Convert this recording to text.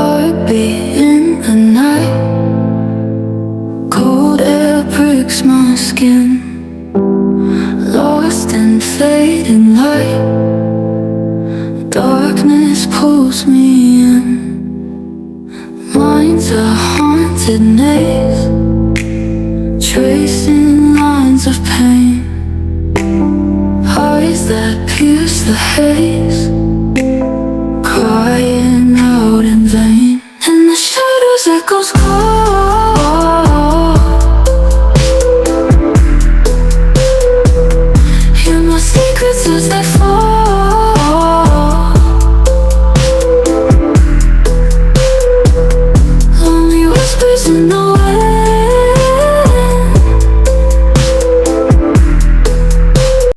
heartbeat in the night. Cold air breaks my skin, lost in fading light. Darkness pulls me in. Mind's a haunted maze, tracing lines of pain. Eyes that pierce the haze, crying out in vain. In the shadows echoes call. Hear my secrets as they fall.